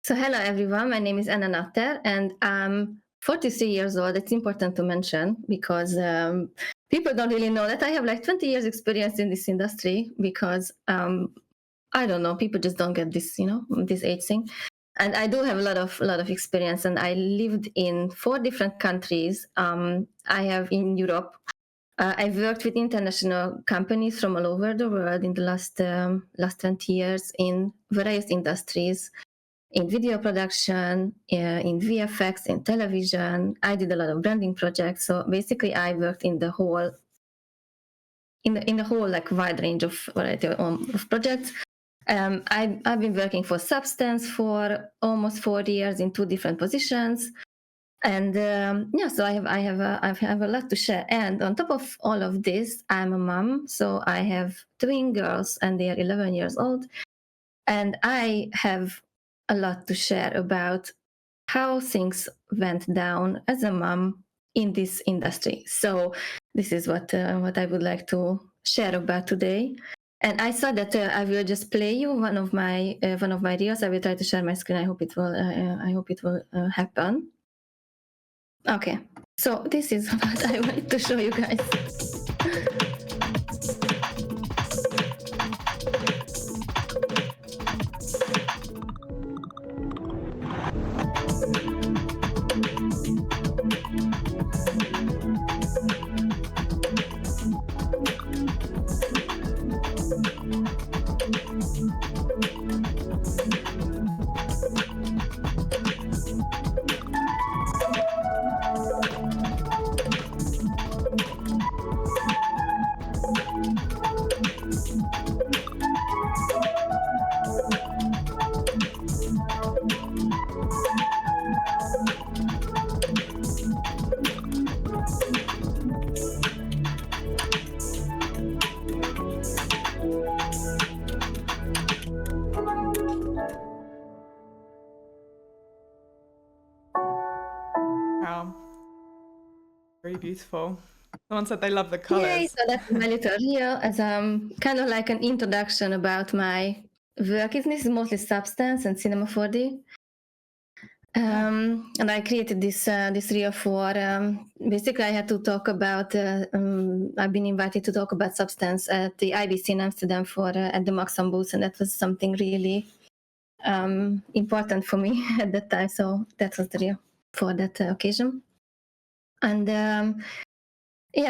So hello everyone, my name is Natter and I'm 43 years old. It's important to mention because people don't really know that I have like 20 years experience in this industry because I don't know, people just don't get this, this age thing. And I do have a lot of experience and I lived in 4 different countries. I have in Europe. I've worked with international companies from all over the world in the last 20 years in various industries in video production, in VFX, in television. I did a lot of branding projects. So basically, I worked in the whole like wide range of variety of projects. I've been working for Substance for almost 4 years in 2 different positions. And so I have a lot to share. And on top of all of this, I'm a mom. So I have twin girls and they are 11 years old. And I have a lot to share about how things went down as a mom in this industry. So this is what I would like to share about today. And I thought that I will just play you one of my reels. I will try to share my screen. I hope it will happen. Okay. So this is what I wanted to show you guys. Wow. Very beautiful. Someone said they love the colors. Yay, so that's my little reel as kind of like an introduction about my work. This is mostly Substance and Cinema 4D. And I created this reel for basically I had to talk about I've been invited to talk about Substance at the IBC in Amsterdam for at the Maxam booth, and that was something really important for me at that time. So that was the reel for that occasion. And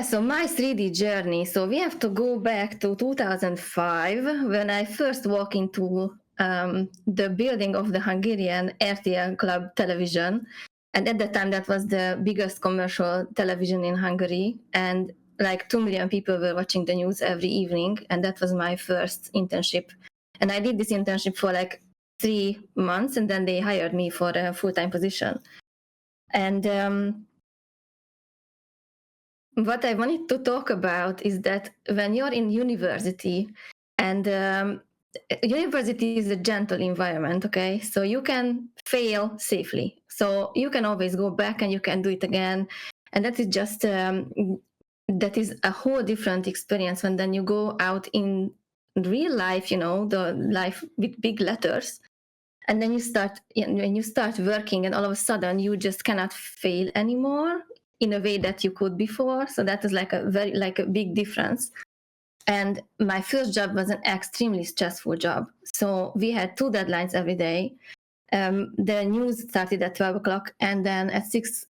so my 3D journey. So we have to go back to 2005 when I first walked into the building of the Hungarian RTL Club television. And at that time, that was the biggest commercial television in Hungary. And like 2 million people were watching the news every evening. And that was my first internship. And I did this internship for like 3 months. And then they hired me for a full-time position. And what I wanted to talk about is that when you're in university, and university is a gentle environment, okay? So you can fail safely. So you can always go back and you can do it again. And that is just, that is a whole different experience when then you go out in real life, the life with big letters. And then when you start working and all of a sudden you just cannot fail anymore in a way that you could before. So that is like a big difference. And my first job was an extremely stressful job. So we had 2 deadlines every day. The news started at 12 o'clock, and then at 6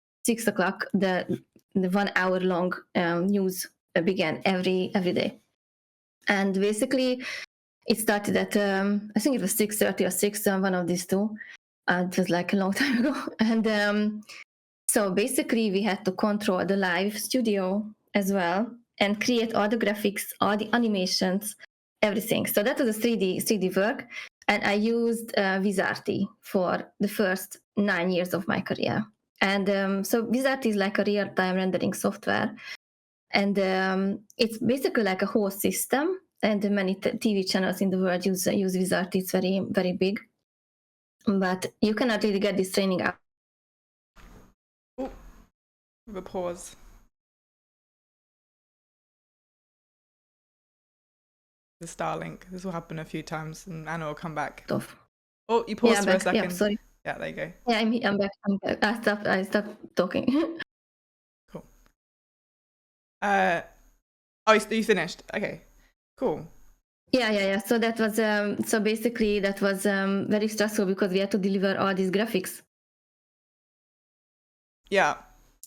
o'clock, the 1 hour long news began every day. And basically, it started at I think it was 6:30 or 6, one of these two. It was like a long time ago, and so basically, we had to control the live studio as well and create all the graphics, all the animations, everything. So that was a 3D work. And I used Vizarti for the first 9 years of my career. And so Vizarti is like a real-time rendering software. And it's basically like a whole system. And many TV channels in the world use Vizarti. It's very, very big. But you cannot really get this training out. With a pause. The Starlink. This will happen a few times, and Anna will come back. Off. Oh, you paused for a second. Yeah, sorry. Yeah, there you go. Yeah, I'm back. I'm back. I stopped talking. Cool. Oh, you finished. Okay, cool. Yeah. So that was so basically that was very stressful because we had to deliver all these graphics. Yeah,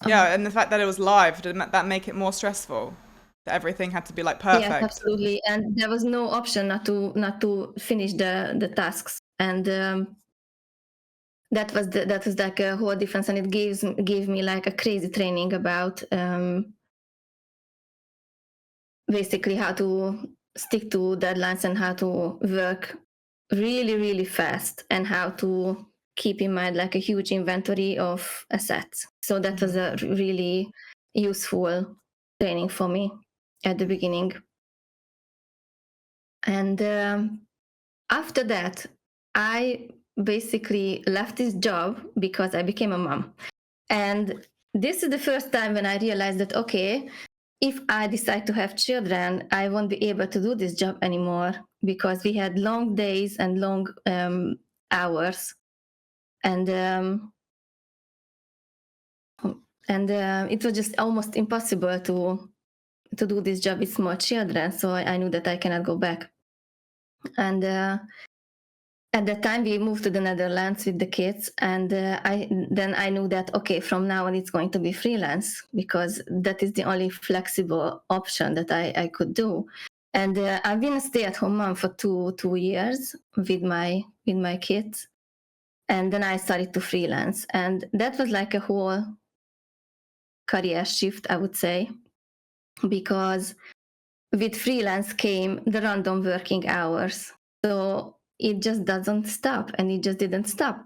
and the fact that it was live, did that make it more stressful? That everything had to be like Yes, perfect. absolutely. And there was no option not to finish the tasks. And that was like a whole difference, and it gave me like a crazy training about basically how to stick to deadlines and how to work really, really fast and how to keep in mind like a huge inventory of assets. So that was a really useful training for me at the beginning. And after that, I basically left this job because I became a mom. And this is the first time when I realized that, okay, if I decide to have children, I won't be able to do this job anymore because we had long days and long hours. And it was just almost impossible to do this job with small children. So I knew that I cannot go back. And at that time we moved to the Netherlands with the kids, and I knew that okay, from now on it's going to be freelance because that is the only flexible option that I could do. And I've been a stay-at-home mom for two years with my kids, and then I started to freelance, and that was like a whole career shift, I would say, because with freelance came the random working hours. So it just doesn't stop, and it just didn't stop.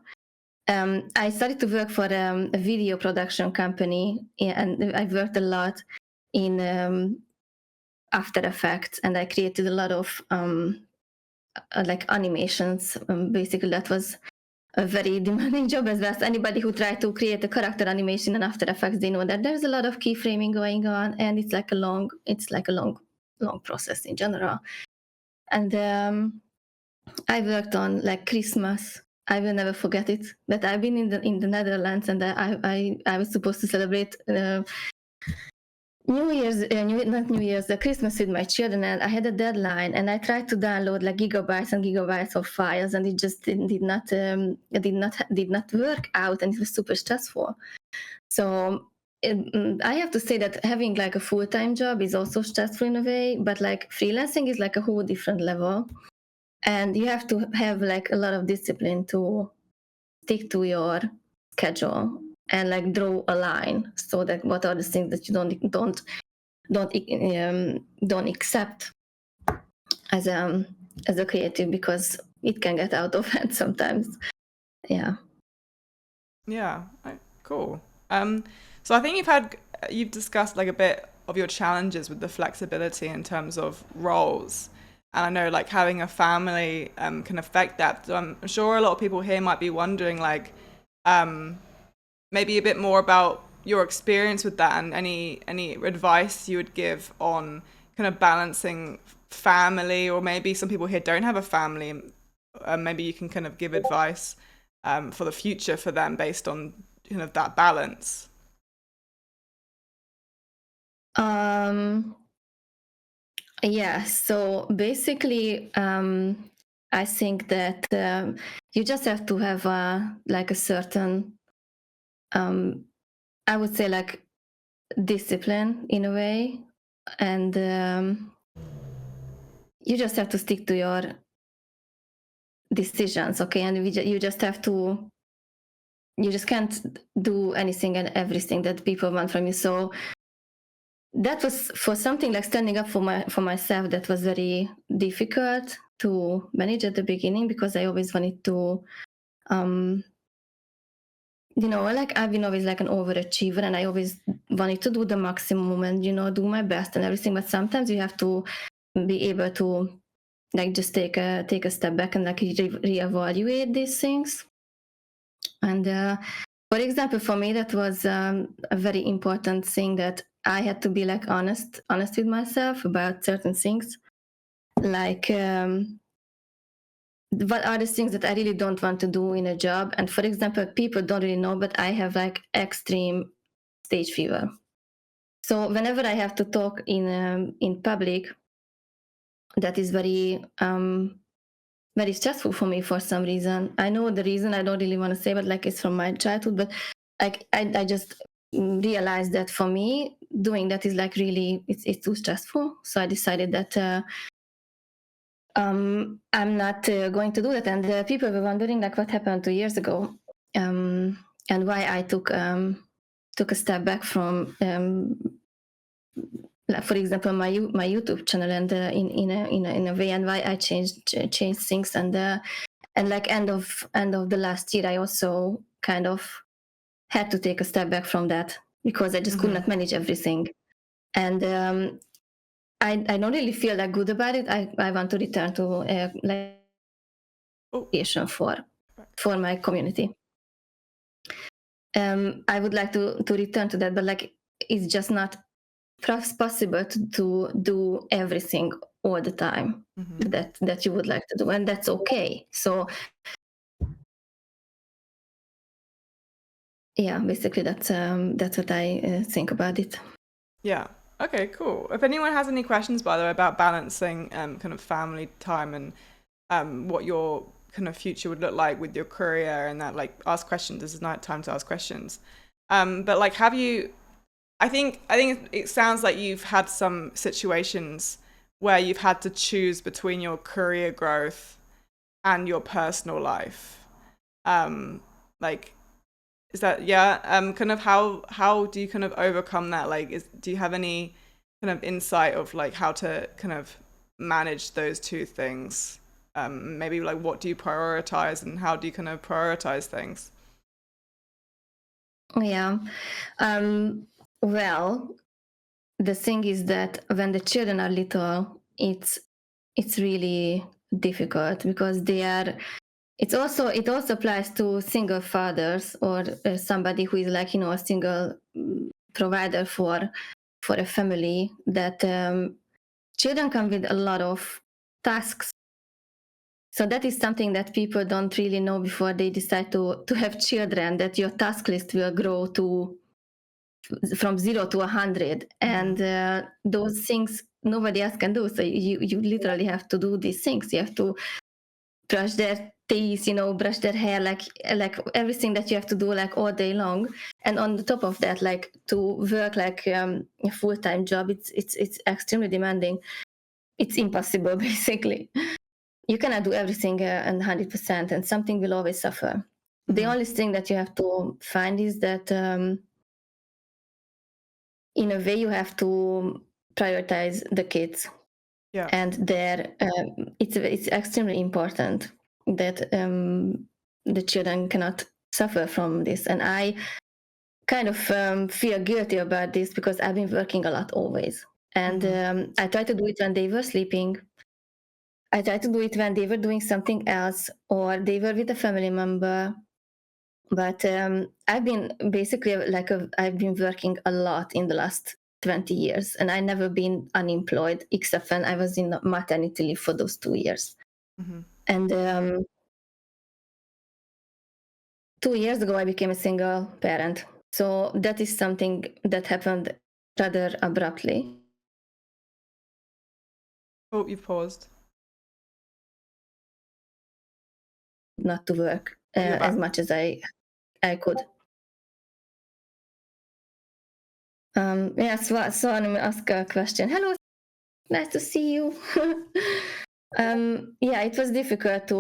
I started to work for a video production company, and I worked a lot in After Effects, and I created a lot of like animations. Basically, that was a very demanding job as well. So anybody who tried to create a character animation in After Effects, they know that there's a lot of keyframing going on, and it's like a long process in general. And I worked on like Christmas. I will never forget it. That I've been in the Netherlands, and I was supposed to celebrate New Year's, not New Year's, Christmas with my children, and I had a deadline, and I tried to download like gigabytes and gigabytes of files, and it just did not work out, and it was super stressful. So I have to say that having like a full-time job is also stressful in a way, but like freelancing is like a whole different level, and you have to have like a lot of discipline to stick to your schedule and like draw a line so that what are the things that you don't accept as a creative, because it can get out of hand sometimes. Yeah. Yeah, cool. So I think you've discussed like a bit of your challenges with the flexibility in terms of roles. And I know like having a family can affect that. So I'm sure a lot of people here might be wondering like maybe a bit more about your experience with that and any advice you would give on kind of balancing family, or maybe some people here don't have a family. Maybe you can kind of give advice for the future for them based on kind of that balance. Yeah, so basically I think that you just have to have like a certain I would say like discipline in a way, and you just have to stick to your decisions, okay? And you just have to, you just can't do anything and everything that people want from you. So that was for something like standing up for myself. That was very difficult to manage at the beginning because I always wanted to, like I've been always like an overachiever, and I always wanted to do the maximum and do my best and everything. But sometimes you have to be able to like just take a step back and like reevaluate these things. And for example, for me, that was a very important thing, that I had to be like honest with myself about certain things. Like what are the things that I really don't want to do in a job. And for example, people don't really know, but I have like extreme stage fever. So whenever I have to talk in public, that is very stressful for me for some reason. I know the reason, I don't really want to say, but like it's from my childhood. But like I just realized that for me doing that is like really it's too stressful. So I decided that I'm not going to do that. And people were wondering like what happened 2 years ago, and why I took a step back from like, for example, my YouTube channel, and in a way, and why I changed things, and like end of the last year, I also kind of had to take a step back from that because I just could not manage everything, and I don't really feel that good about it. I want to return to like creation for my community. I would like to return to that, but like it's just not possible to do everything all the time that you would like to do, and that's okay. So yeah, basically that's what I think about it. Yeah. Okay, cool. If anyone has any questions, by the way, about balancing kind of family time and what your kind of future would look like with your career and that, like, ask questions. This is not time to ask questions. But like, have you? I think it sounds like you've had some situations where you've had to choose between your career growth and your personal life. Like, is that, yeah? Kind of how do you kind of overcome that? Like, do you have any kind of insight of like how to kind of manage those two things? Maybe like what do you prioritize and how do you kind of prioritize things? Yeah. Well, the thing is that when the children are little, it's really difficult because they are. It also applies to single fathers or somebody who is like a single provider for a family. That children come with a lot of tasks. So that is something that people don't really know before they decide to have children. That your task list will grow to from 0 to 100, and those things nobody else can do. So you literally have to do these things. You have to brush their teeth, brush their hair, like everything that you have to do like all day long. And on the top of that, like to work like a full-time job, it's extremely demanding. It's impossible, basically. You cannot do everything and 100%, and something will always suffer. The only thing that you have to find is that in a way you have to prioritize the kids. Yeah. And it's extremely important that the children cannot suffer from this. And I kind of feel guilty about this because I've been working a lot always. And I try to do it when they were sleeping. I try to do it when they were doing something else or they were with a family member. But I've been basically I've been working a lot in the last 20 years, and I never been unemployed except when I was in maternity leave for those 2 years. And 2 years ago, I became a single parent. So that is something that happened rather abruptly. Oh, you've paused. Not to work as much as I could. So I'm going to ask a question. Hello, nice to see you. It was difficult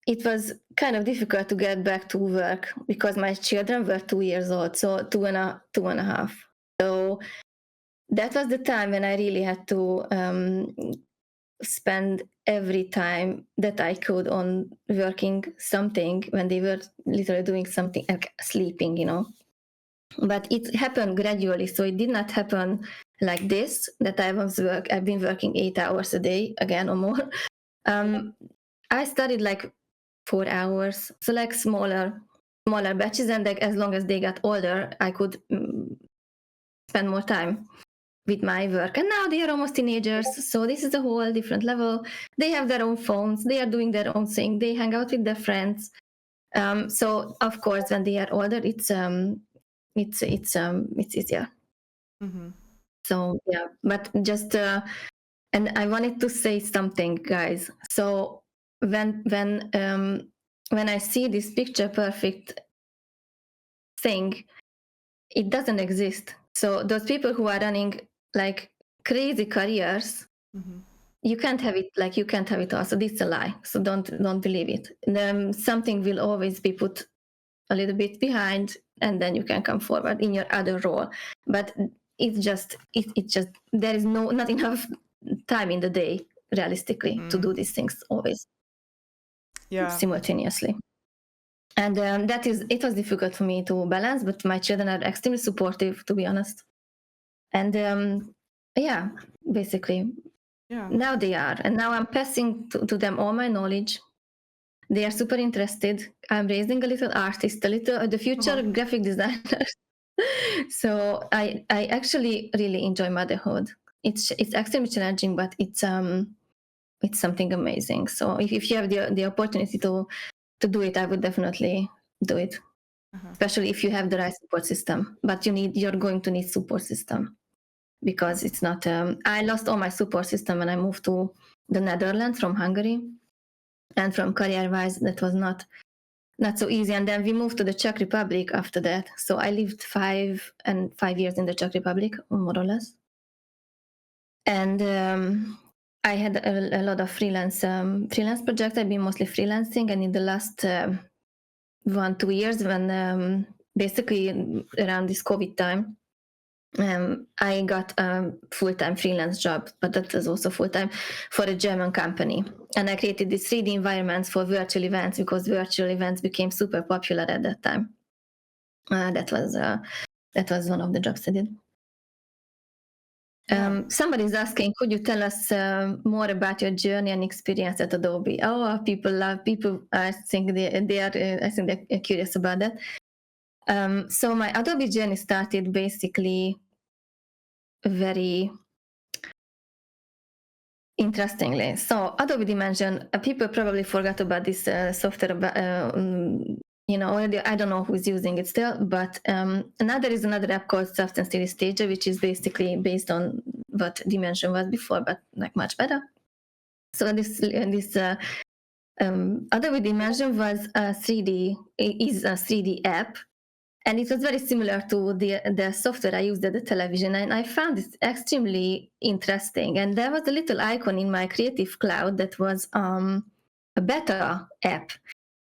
it was kind of difficult to get back to work because my children were 2 years old, so two and a half. So that was the time when I really had to spend every time that I could on working something when they were literally doing something like sleeping, But it happened gradually, so it did not happen like this. That I've been working 8 hours a day again or more. I started like 4 hours, so like smaller batches, and like as long as they got older, I could spend more time. with my work. And now they are almost teenagers, so this is a whole different level. They have their own phones, they are doing their own thing, they hang out with their friends. So of course, when they are older, it's easier. Mm-hmm. So yeah, but just and I wanted to say something, guys. So when I see this picture perfect thing, it doesn't exist. So those people who are running like crazy careers, Mm-hmm. you can't have it. Like you can't have it all. So this is a lie. So don't believe it. Something will always be put a little bit behind, and then you can come forward in your other role. But it's just there is not enough time in the day realistically to do these things always simultaneously. And it was difficult for me to balance, but my children are extremely supportive, to be honest. And basically now they are, and now I'm passing to them all my knowledge. They are super interested. I'm raising a little artist, the future graphic designer. So I actually really enjoy motherhood. It's extremely challenging, but it's something amazing. So if you have the opportunity to do it, I would definitely do it. Especially if you have the right support system. But you're going to need support system, because it's not. I lost all my support system when I moved to the Netherlands from Hungary, and from career-wise, that was not so easy. And then we moved to the Czech Republic after that. So I lived 5 years in the Czech Republic, more or less. And I had a lot of freelance projects. I've been mostly freelancing, and in the last 1-2 years, when basically around this COVID time, I got a full-time freelance job, but that was also full-time for a German company. And I created these 3D environments for virtual events, because virtual events became super popular at that time. That was one of the jobs I did. Somebody's asking, could you tell us more about your journey and experience at Adobe? Oh, people. I think they're curious about that. So my Adobe journey started basically very interestingly. So Adobe Dimension, people probably forgot about this software. Already, I don't know who's using it still, but there is another app called Substance 3D Stager, which is basically based on what Dimension was before, but like much better. So this Adobe Dimension is a 3D app, and it was very similar to the software I used at the television, and I found it extremely interesting. And there was a little icon in my Creative Cloud that was a beta app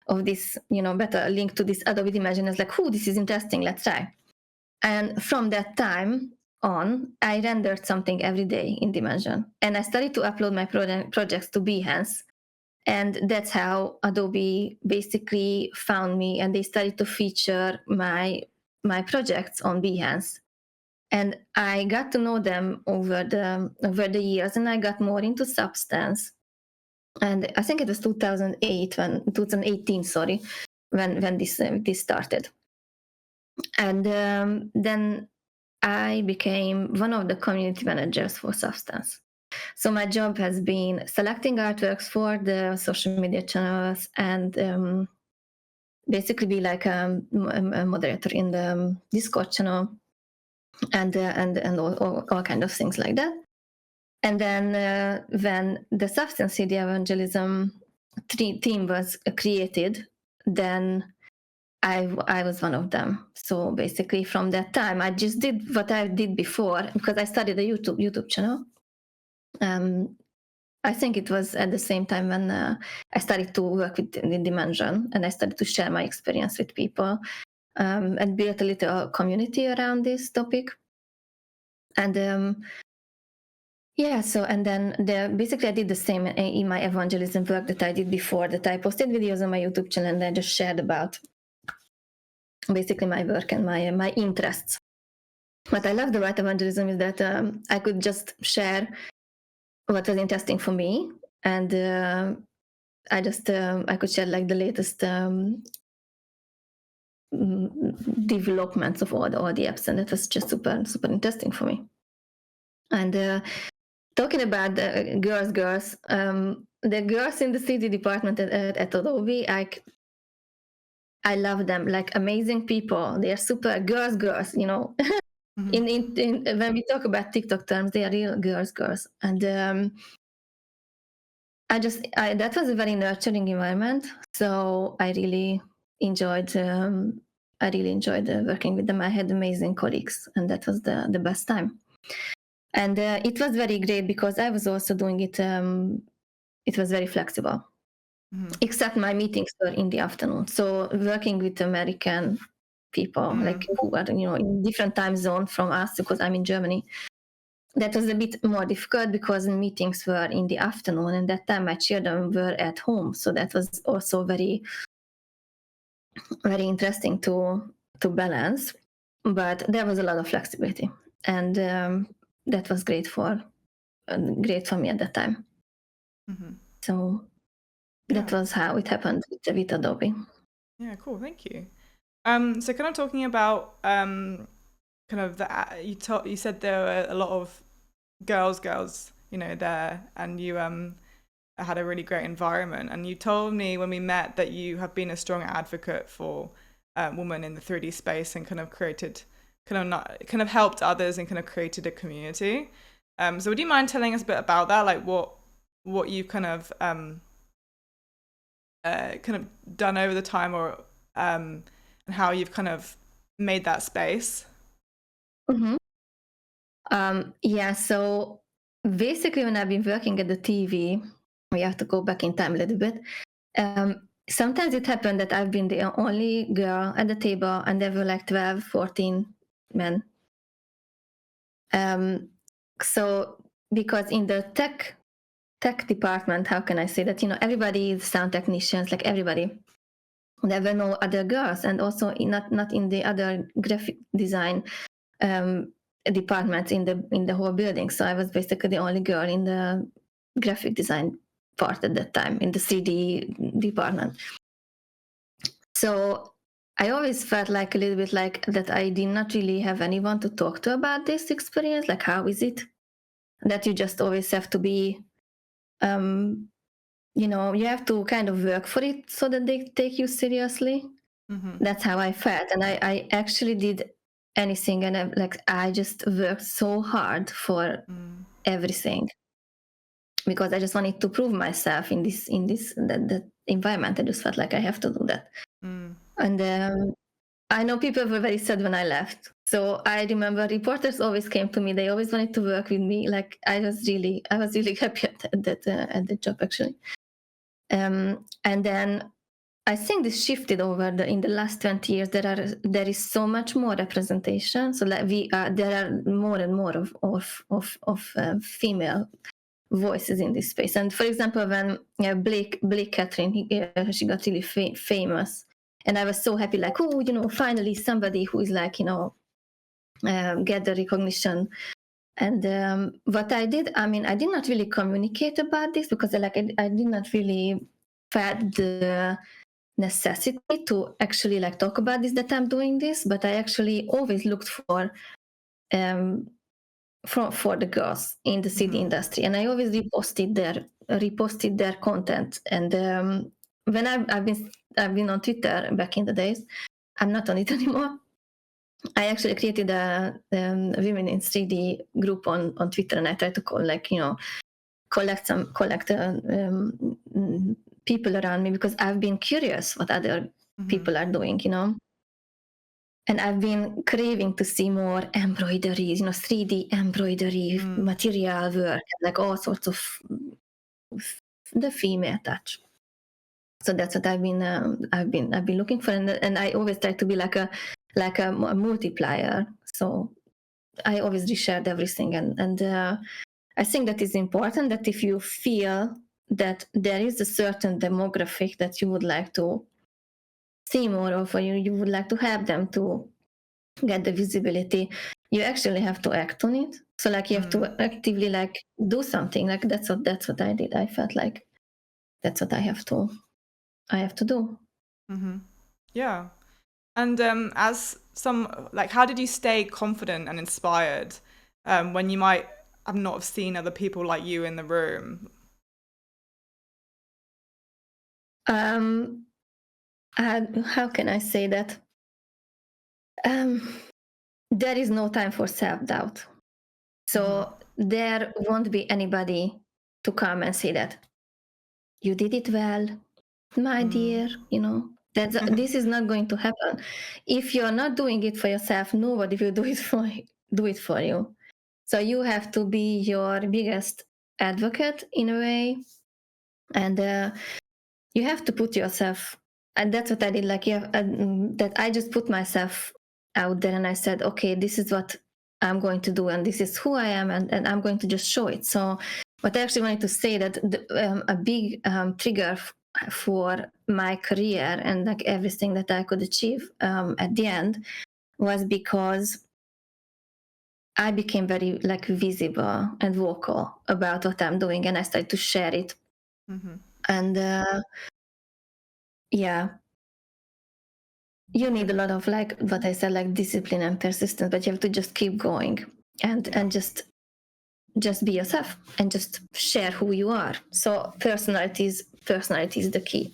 of this, beta link to this Adobe Dimension. I was like, this is interesting, let's try. And from that time on, I rendered something every day in Dimension, and I started to upload my projects to Behance. And that's how Adobe basically found me, and they started to feature my projects on Behance. And I got to know them over the years, and I got more into Substance. And I think it was 2018, sorry, when this started. And then I became one of the community managers for Substance. So my job has been selecting artworks for the social media channels, and basically be like a moderator in the Discord channel, and all kind of things like that. And then when the Substance 3D Evangelism team was created, then I was one of them. So basically, from that time, I just did what I did before, because I started a YouTube channel. I think it was at the same time when I started to work with Dimension, and I started to share my experience with people, and built a little community around this topic. And so, and then basically I did the same in my evangelism work that I did before, that I posted videos on my YouTube channel, and I just shared about basically my work and my interests. What I loved about evangelism is that I could just share what was interesting for me, and I could share like the latest developments of all the apps, and it was just super interesting for me. And talking about the girls, the girls in the CD department at Adobe, I love them, like amazing people. They are super girls, you know. Mm-hmm. In when we talk about TikTok terms, they are real girls. And that was a very nurturing environment. So I really enjoyed. Working with them. I had amazing colleagues, and that was the best time. And it was very great because I was also doing it. It was very flexible, Mm-hmm. except my meetings were in the afternoon. So working with American people, like who are in different time zone from us, because I'm in Germany, that was a bit more difficult because meetings were in the afternoon, and that time my children were at home. So that was also very, very interesting to balance. But there was a lot of flexibility, and that was great for me at that time. Mm-hmm. So that Yeah. was how it happened with Adobe. Yeah, cool. Thank you. So kind of talking about kind of you said there were a lot of girls, you know, there, and you had a really great environment. And you told me when we met that you have been a strong advocate for women in the 3D space and kind of kind of helped others and kind of created a community. So would you mind telling us a bit about that, like what you've kind of done over the time, or and how you've kind of made that space? Mm-hmm. Yeah, so basically, when I've been working at the TV, we have to go back in time a little bit. Sometimes it happened that I've been the only girl at the table, and there were like 12, 14 men. So because in the tech department, how can I say that? Everybody is sound technicians, like everybody. There were no other girls, and also not in the other graphic design departments in the whole building. So I was basically the only girl in the graphic design part at that time in the CD department. So I always felt like a little bit like that I did not really have anyone to talk to about this experience. Like, how is it that you just always have to be, you have to kind of work for it so that they take you seriously. Mm-hmm. That's how I felt. And I actually did anything. And I just worked so hard for everything because I just wanted to prove myself in that environment. I just felt like I have to do that. And I know people were very sad when I left. So I remember reporters always came to me. They always wanted to work with me. Like I was really happy at that job actually. And then I think this shifted over in the last 20 years. There is so much more representation. So like there are more and more of female voices in this space. And for example, when Blake Catherine, she got really famous, and I was so happy, like, oh, finally somebody who is like, get the recognition. And what I did, I mean, I did not really communicate about this because I did not really felt the necessity to actually like talk about this, that I'm doing this, but I actually always looked for the girls in the CD industry, and I always reposted their content. And when I've been on Twitter back in the days, I'm not on it anymore. I actually created a women in 3D group on Twitter, and I try to collect people around me because I've been curious what other people are doing, And I've been craving to see more embroideries, 3D embroidery, material work, like all sorts of the female touch. So that's what I've been looking for, and I always try to be like a multiplier. So I always reshared everything, and I think that is important. That if you feel that there is a certain demographic that you would like to see more of, or you would like to help them to get the visibility, you actually have to act on it. So like you have to actively like do something. Like that's what I did. I felt like that's what I have to do. Yeah. And as some, like, how did you stay confident and inspired when you might I've not seen other people like you in the room? How can I say that? There is no time for self-doubt. So there won't be anybody to come and say that you did it well, my dear, this is not going to happen. If you're not doing it for yourself, nobody will do it for you. So you have to be your biggest advocate in a way, and you have to put yourself, and that's what I did. Like, yeah, that I just put myself out there, and I said, okay, this is what I'm going to do, and this is who I am, and I'm going to just show it. So what I actually wanted to say, that a big trigger for my career and like everything that I could achieve at the end was because I became very like visible and vocal about what I'm doing, and I started to share it. And yeah, you need a lot of, like what I said, like discipline and persistence, but you have to just keep going and just be yourself and just share who you are. So personality is the key.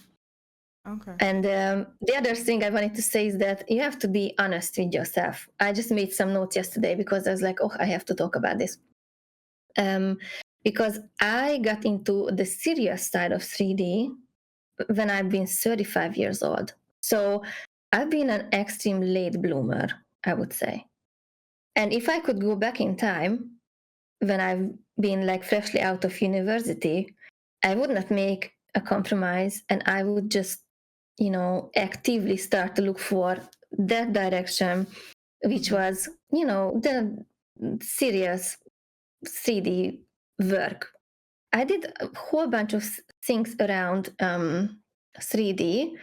Okay. And the other thing I wanted to say is that you have to be honest with yourself. I just made some notes yesterday because I was like, oh, I have to talk about this. Because I got into the serious side of 3D when I've been 35 years old. So I've been an extreme late bloomer, I would say. And if I could go back in time, when I've been like freshly out of university, I would not make a compromise, and I would just, actively start to look for that direction, which was, the serious 3D work. I did a whole bunch of things around 3D,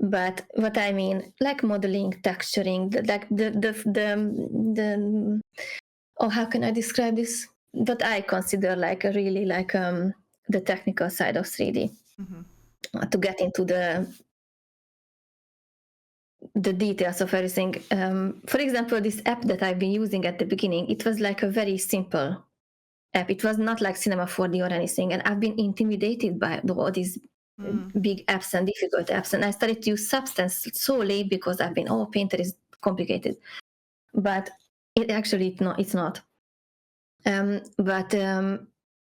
but what I mean, like modeling, texturing, the oh, how can I describe this? What I consider like a really like the technical side of 3D, to get into the details of everything. For example, this app that I've been using at the beginning, it was like a very simple app. It was not like Cinema 4D or anything, and I've been intimidated by all these big apps and difficult apps, and I started to use Substance solely because I've been, Painter is complicated, but it's not. But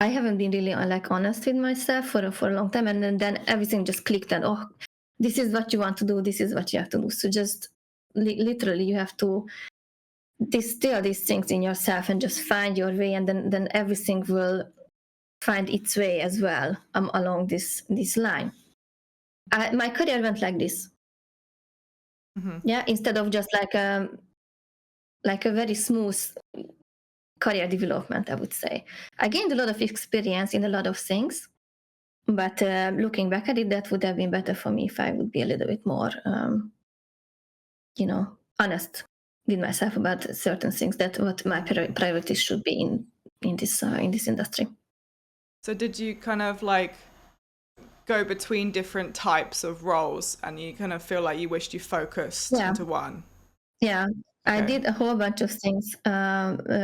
I haven't been really like honest with myself for a long time, and then everything just clicked, and this is what you want to do, this is what you have to do. So just literally you have to distill these things in yourself and just find your way, and then everything will find its way as well along this line. My career went like this. Yeah, instead of just like a very smooth career development, I would say. I gained a lot of experience in a lot of things, but looking back at it, that would have been better for me if I would be a little bit more, honest with myself about certain things, that what my priorities should be in this industry. So did you kind of like go between different types of roles, and you kind of feel like you wished you focused into one? Yeah. Okay. I did a whole bunch of things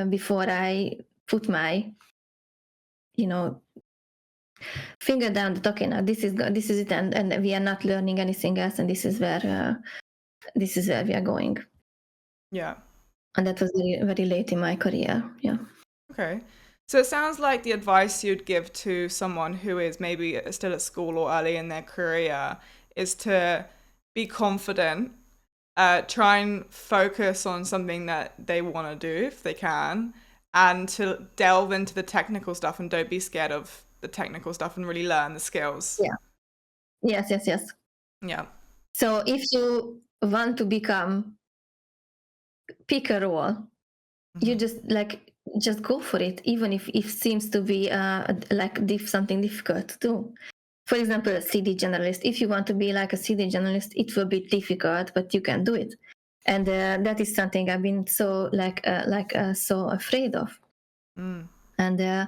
before I put my, finger down that, okay, now this is it, and we are not learning anything else, and this is where we are going. Yeah. And that was very, very late in my career. Yeah. Okay. So it sounds like the advice you'd give to someone who is maybe still at school or early in their career is to be confident, try and focus on something that they want to do if they can, and to delve into the technical stuff, and don't be scared of the technical stuff, and really learn the skills. Yeah. Yes. Yeah. So if you want to pick a role, you just go for it, even if it seems to be something difficult to do. For example, a CD generalist. If you want to be like a CD generalist, it will be difficult, but you can do it. And that is something I've been so so afraid of. And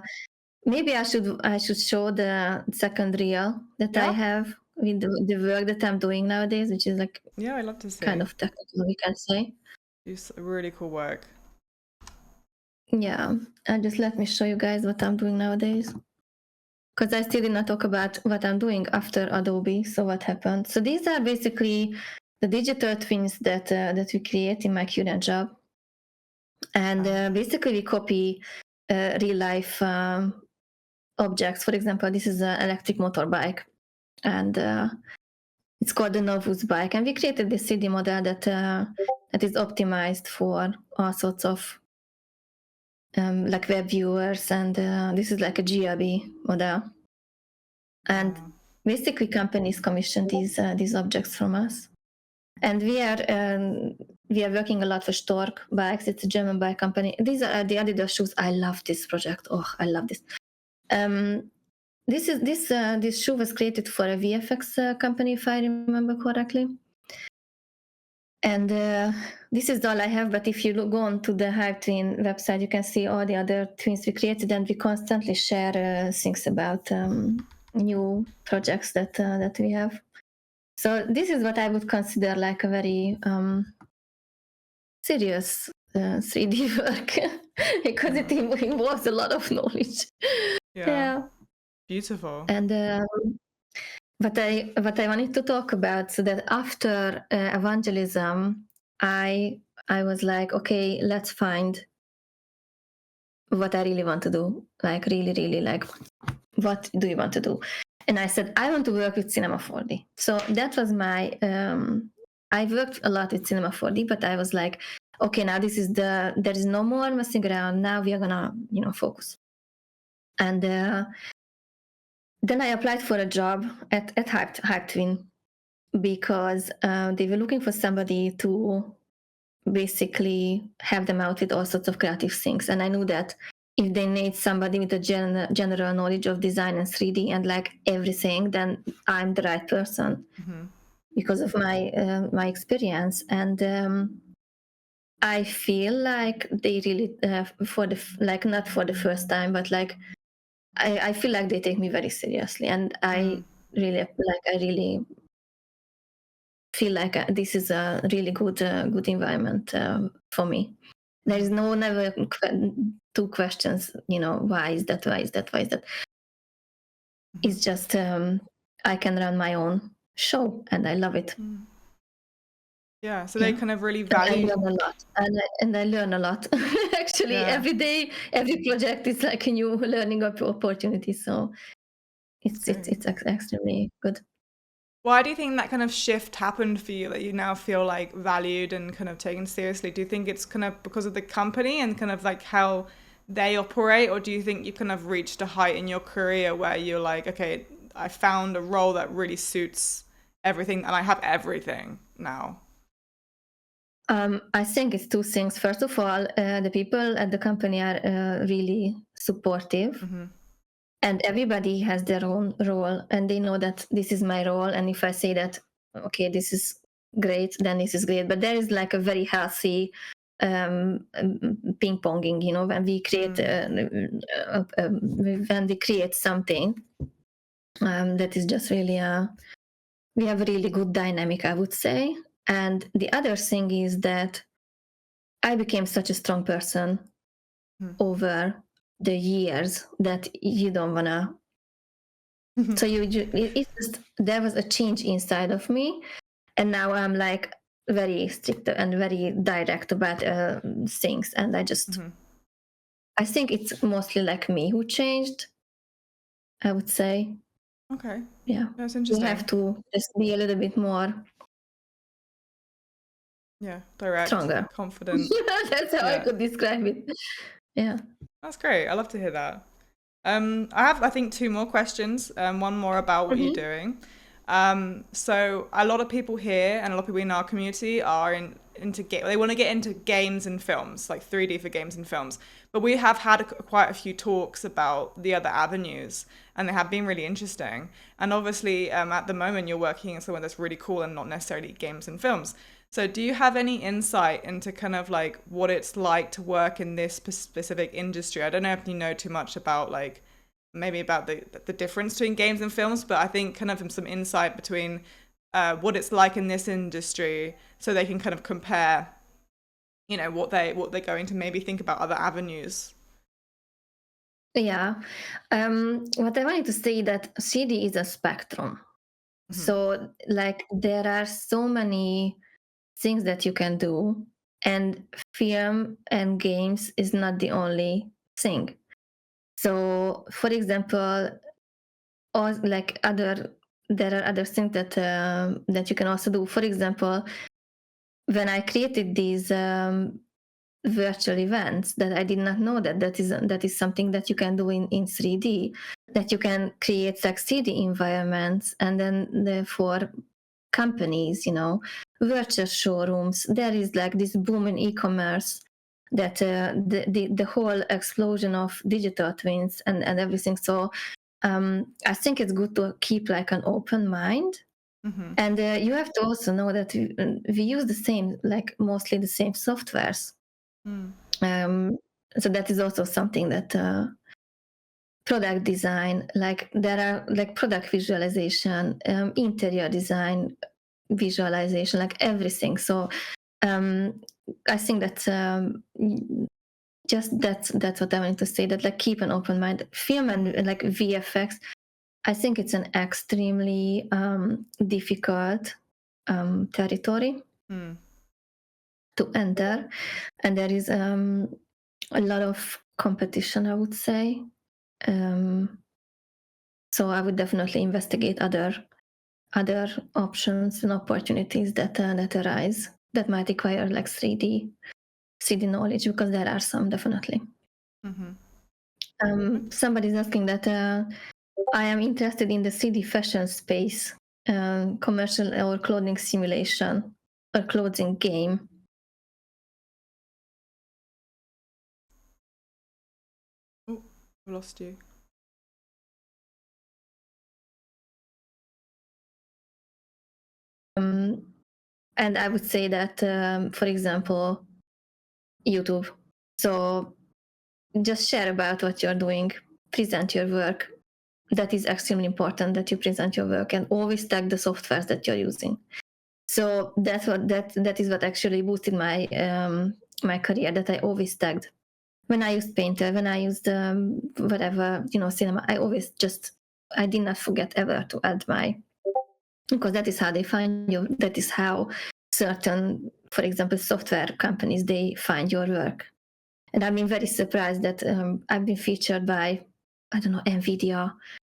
maybe I should show the second reel that I have with the work that I'm doing nowadays, which is like, I love to see, kind of technical, we can say. It's really cool work. Yeah, and just let me show you guys what I'm doing nowadays. Because I still did not talk about what I'm doing after Adobe. So what happened? So these are basically the digital twins that we create in my current job, and basically we copy real life objects. For example, this is an electric motorbike, and it's called the Novus bike, and we created this 3D model that is optimized for all sorts of like web viewers, and this is like a GLB model. And basically, companies commission these objects from us, and we are working a lot for Stork bikes. It's a German bike company. These are the Adidas shoes. I love this project. Oh, I love this. This shoe was created for a VFX company, if I remember correctly. And this is all I have. But if you go on to the Hive Twin website, you can see all the other twins we created, and we constantly share things about new projects that we have. So this is what I would consider like a very serious 3D work because it involves a lot of knowledge. Yeah. Beautiful. And what I wanted to talk about, so that after evangelism, I was like, okay, let's find what I really want to do. Like really, like, what do you want to do? And I said, I want to work with Cinema 4D. So that was my, I worked a lot with Cinema 4D, but I was like, okay, now there is no more messing around. Now we are gonna, focus. And then I applied for a job at Hype Twin because they were looking for somebody to basically help them out with all sorts of creative things. And I knew that if they need somebody with a general knowledge of design and 3D and like everything, then I'm the right person because of my experience. And I feel like they really, not for the first time, but like I feel like they take me very seriously, and I really feel like this is a really good environment for me. There is never two questions, why is that? It's just I can run my own show, and I love it. Yeah, so they kind of really value. I learn a lot, and I learn a lot. Actually, every day, every project is like a new learning opportunity. So it's extremely good. Why do you think that kind of shift happened for you, that you now feel like valued and kind of taken seriously? Do you think it's kind of because of the company and kind of like how they operate, or do you think you kind of reached a height in your career where you're like, okay, I found a role that really suits everything and I have everything now? I think it's two things. First of all, the people at the company are really supportive. And everybody has their own role, and they know that this is my role. And if I say that, okay, this is great, then this is great. But there is like a very healthy ping ponging, when we create when we create something that is just really we have a really good dynamic, I would say. And the other thing is that I became such a strong person over the years that you don't wanna. So it's just, there was a change inside of me, and now I'm like very strict and very direct about things, and I just I think it's mostly like me who changed, I would say. Okay. Yeah, that's interesting. You have to just be a little bit more direct, stronger, confident. That's how I could describe it. Yeah, that's great. I love to hear that. I have, I think, two more questions. One more about what you're doing. So a lot of people here and a lot of people in our community are they want to get into games and films, like 3D for games and films. But we have had quite a few talks about the other avenues, and they have been really interesting. And obviously, at the moment, you're working in somewhere that's really cool and not necessarily games and films. So do you have any insight into kind of like what it's like to work in this specific industry? I don't know if you know too much about like maybe about the difference between games and films, but I think kind of some insight between what it's like in this industry so they can kind of compare what they're going to maybe think about other avenues. Yeah. What I wanted to say that 3D is a spectrum. So like there are so many things that you can do, and film and games is not the only thing. So for example, or like there are other things that you can also do. For example, when I created these virtual events, that I did not know that is something that you can do in 3D, that you can create like 3D environments, and then for companies, virtual showrooms. There is like this boom in e-commerce, that the whole explosion of digital twins and everything. So I think it's good to keep like an open mind. And you have to also know that we use the same, like mostly the same softwares. So that is also something that product design, like there are like product visualization, interior design, visualization, like everything. So I think that's what I wanted to say, that like keep an open mind. Film and like VFX, I think it's an extremely difficult territory to enter, and there is a lot of competition, I would say. So I would definitely investigate other options and opportunities that arise that might require like 3D knowledge, because there are some definitely. Somebody's asking that I am interested in the 3D fashion space, commercial or clothing simulation or clothing game. Oh, I lost you. And I would say that, for example, YouTube. So just share about what you're doing, present your work. That is extremely important, that you present your work, and always tag the softwares that you're using. So that is what actually boosted my my career, that I always tagged. When I used Painter, when I used whatever, cinema, I did not forget ever to add because that is how they find you. That is how certain, for example, software companies, they find your work. And I've been very surprised that I've been featured by, I don't know, NVIDIA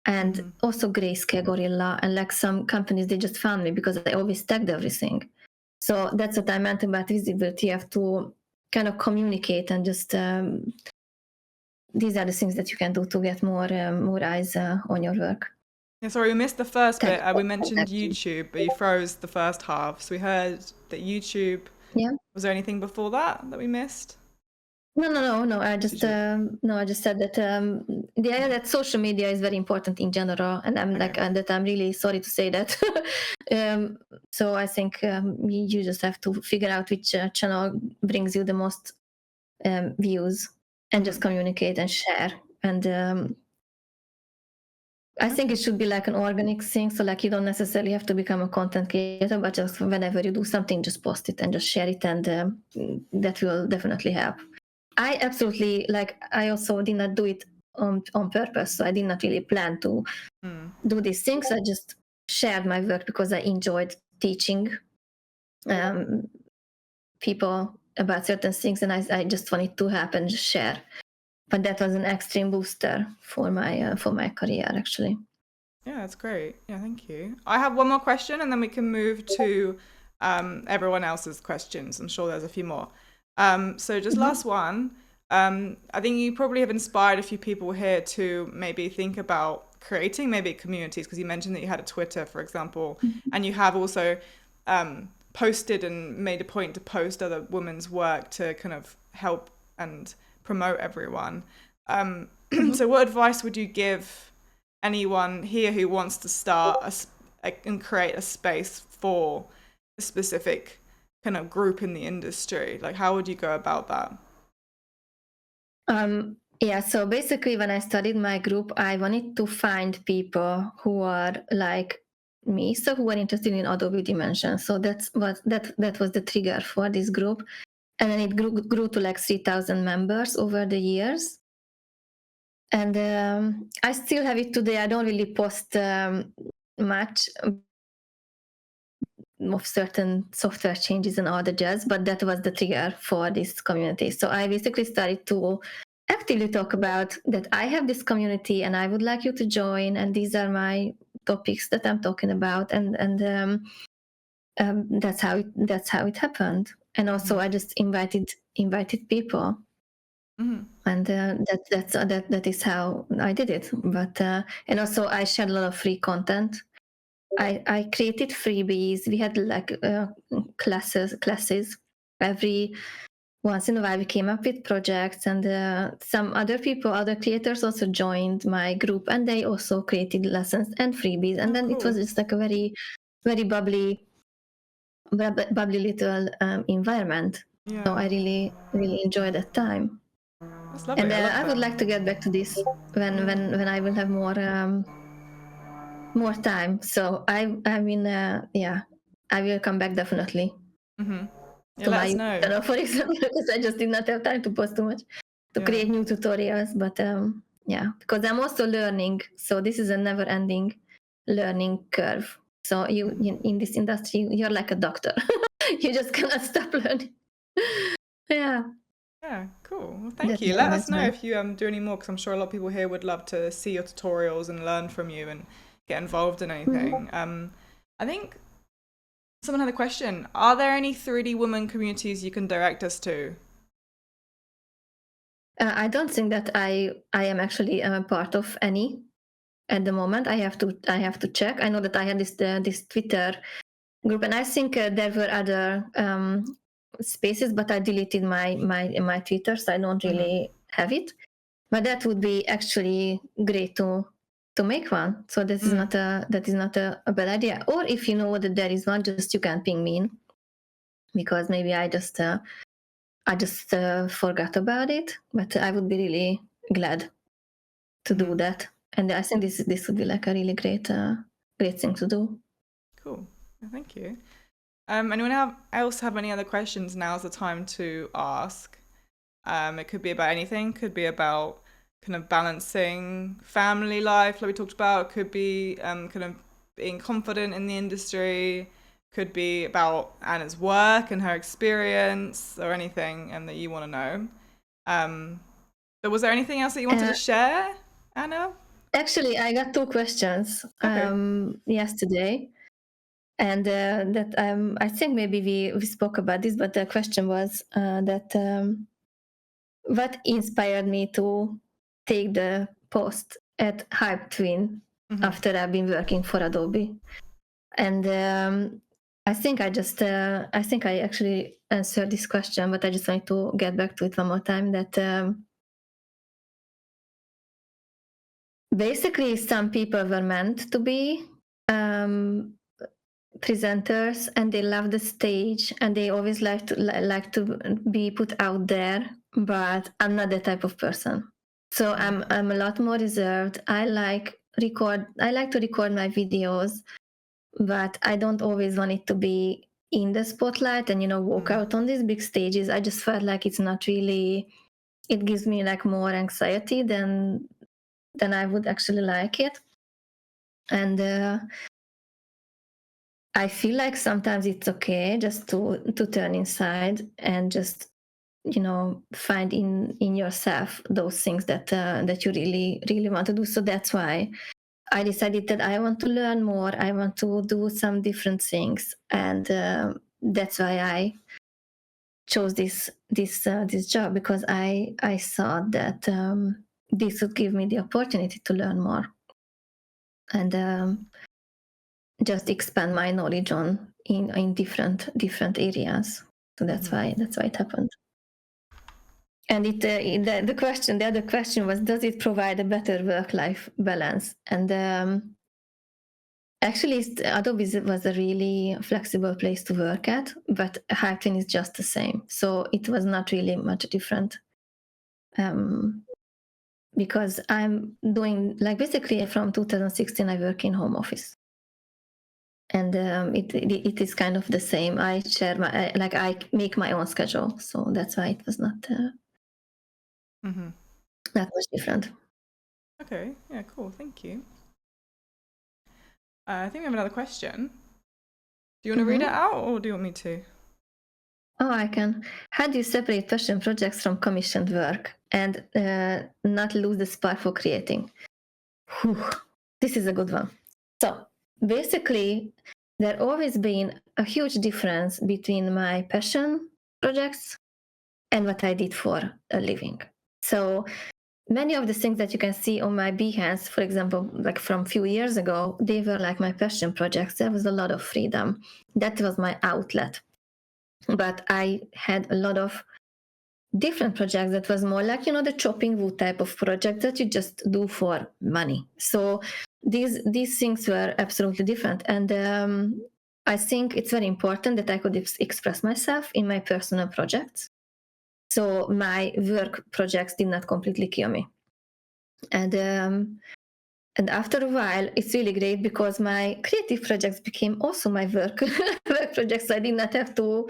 and also Grayscale, Gorilla, and like some companies, they just found me because I always tagged everything. So that's what I meant about visibility. You have to kind of communicate, and just these are the things that you can do to get more eyes on your work. Yeah, sorry, we missed the first bit. We mentioned YouTube, but you froze the first half. So we heard that YouTube. Yeah. Was there anything before that we missed? No. I just said that the idea that social media is very important in general, and I'm really sorry to say that. So I think you just have to figure out which channel brings you the most views, and just communicate and share. And I think it should be like an organic thing. So like you don't necessarily have to become a content creator, but just whenever you do something, just post it and just share it, and that will definitely help. I absolutely, I also did not do it on purpose. So I did not really plan to do these things. I just shared my work because I enjoyed teaching people about certain things, and I just wanted to help and just share. But that was an extreme booster for my career, actually. Yeah, that's great. Yeah, thank you. I have one more question, and then we can move to everyone else's questions. I'm sure there's a few more. So just last one. I think you probably have inspired a few people here to maybe think about creating maybe communities, because you mentioned that you had a Twitter, for example, and you have also posted and made a point to post other women's work to kind of help and promote everyone. So what advice would you give anyone here who wants to start and create a space for a specific kind of group in the industry? Like, how would you go about that? Yeah, so basically when I started my group, I wanted to find people who are like me, so who are interested in Adobe Dimension. So that was the trigger for this group. and then it grew to like 3,000 members over the years. And I still have it today. I don't really post much of certain software changes and all the jazz, but that was the trigger for this community. So I basically started to actively talk about that I have this community and I would like you to join, and these are my topics that I'm talking about, and that's how it happened. And also I just invited people. And that is how I did it. But and also I shared a lot of free content. I created freebies. We had like classes. Every once in a while we came up with projects, and some other creators also joined my group, and they also created lessons and freebies. And then it was just like a very, very bubbly little environment. Yeah. So I really, really enjoyed that time. That's lovely. And I I would like to get back to this when I will have more time. So I mean, yeah, I will come back definitely. Yeah, To let my us know. channel, for example, because I just did not have time to post too much to create new tutorials. But yeah, because I'm also learning, so this is a never-ending learning curve. So you in this industry, you're like a doctor. You just cannot stop learning. Yeah. Yeah, cool. Well, thank you. Let us know if you do any more, because I'm sure a lot of people here would love to see your tutorials and learn from you and get involved in anything. I think someone had a question. Are there any 3D woman communities you can direct us to? I don't think that I am actually a part of any at the moment. I have to check. I know that I had this Twitter group, and I think there were other spaces, but I deleted my Twitter, so I don't really have it. But that would be actually great to make one. So that is not a bad idea. Or if you know that there is one, just you can ping me in, because maybe I just forgot about it. But I would be really glad to do that. And I think this would be like a really great thing to do. Cool. Thank you. Anyone else have any other questions? Now's the time to ask. It could be about anything. Could be about kind of balancing family life, like we talked about. It could be kind of being confident in the industry. Could be about Anna's work and her experience, or anything that you want to know. But was there anything else that you wanted to share, Anna? Actually, I got 2 questions yesterday. And that I think maybe we spoke about this, but the question was that what inspired me to take the post at Hype Twin after I've been working for Adobe. And I think I actually answered this question, but I just wanted to get back to it one more time. That basically some people were meant to be presenters, and they love the stage, and they always like to be put out there. But I'm not that type of person. So I'm a lot more reserved. I like to record my videos, but I don't always want it to be in the spotlight and walk out on these big stages. I just felt like it's not really. It gives me like more anxiety than I would actually like it. And I feel like sometimes it's okay just to turn inside and just find in yourself those things that you really really want to do. So that's why I decided that I want to learn more. I want to do some different things, and that's why I chose this job, because I thought that this would give me the opportunity to learn more and just expand my knowledge in different areas. So that's why it happened. And the other question was, does it provide a better work-life balance? And actually, Adobe was a really flexible place to work at, but Hyphen is just the same. So it was not really much different. Because I'm doing, like, basically from 2016, I work in home office. and it is kind of the same. I share I make my own schedule, so that's why it was not that much different. Okay, yeah, cool, thank you. I think we have another question. Do you want to read it out, or do you want me to? Oh, I can. How do you separate passion projects from commissioned work and not lose the spark for creating? Whew, this is a good one. So basically, there always been a huge difference between my passion projects and what I did for a living. So many of the things that you can see on my Behance, for example, like from a few years ago, they were like my passion projects. There was a lot of freedom. That was my outlet. But I had a lot of different projects that was more like, the chopping wood type of project that you just do for money. So these things were absolutely different. And I think it's very important that I could express myself in my personal projects. So my work projects did not completely kill me. And after a while, it's really great because my creative projects became also my work projects. So I did not have to,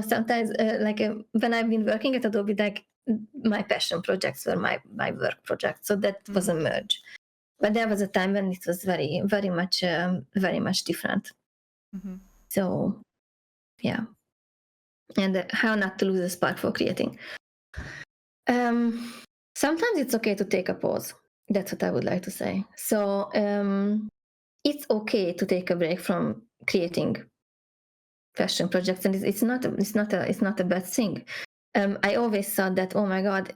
sometimes when I've been working at Adobe, like my passion projects were my work projects. So that was a merge. But there was a time when it was very, very much different. So, yeah. And how not to lose the spark for creating. Sometimes it's okay to take a pause. That's what I would like to say. So it's okay to take a break from creating fashion projects, and it's not a bad thing. I always thought that, oh my God,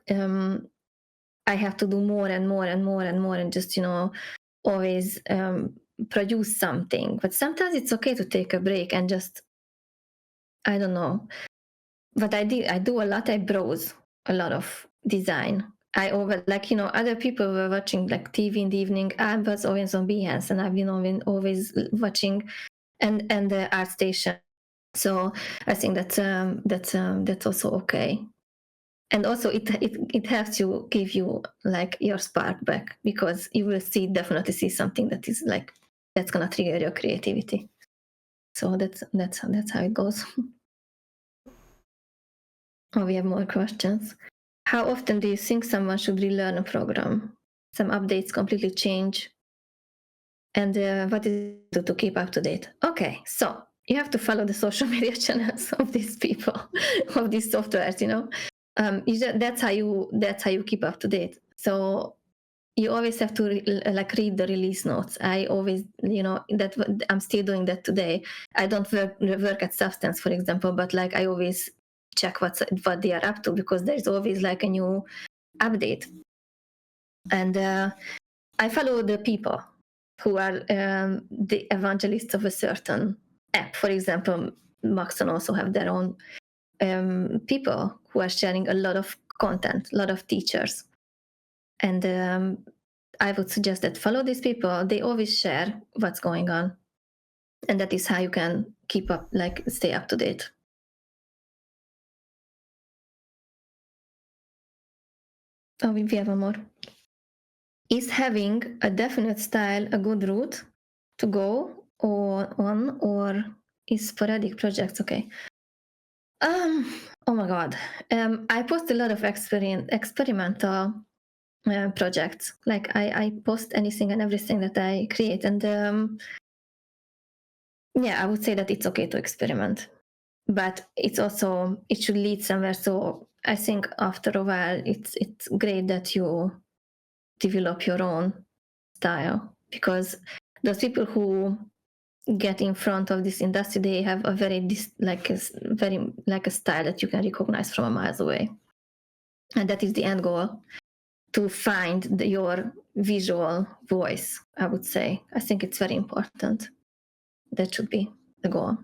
I have to do more and more and more and more, and just always produce something. But sometimes it's okay to take a break and just, I don't know. What I do a lot. I browse a lot of design. Other people were watching like TV in the evening. I was always on Behance, and I've been always watching and the art station. So I think that's also okay. And also it helps you give you like your spark back, because you will definitely see something that is like that's gonna trigger your creativity. So that's how it goes. Oh, we have more questions. How often do you think someone should relearn a program? Some updates completely change. And what is it to keep up to date? Okay, so you have to follow the social media channels of these people, of these softwares. That's how you keep up to date. So you always have to read the release notes. I always, that I'm still doing that today. I don't work at Substance, for example, but like I always check what they are up to, because there's always like a new update. And I follow the people who are the evangelists of a certain app. For example, Maxon also have their own people who are sharing a lot of content, a lot of teachers. And I would suggest that follow these people. They always share what's going on. And that is how you can keep up, like stay up to date. Oh, we have one more. Is having a definite style a good route to go on, or is sporadic projects okay? Oh my God. I post a lot of experimental projects. Like I post anything and everything that I create. And yeah, I would say that it's okay to experiment. But it should lead somewhere. So I think after a while, it's great that you develop your own style, because those people who get in front of this industry, they have a very style that you can recognize from a miles away, and that is the end goal, to find your visual voice. I would say I think it's very important. That should be the goal.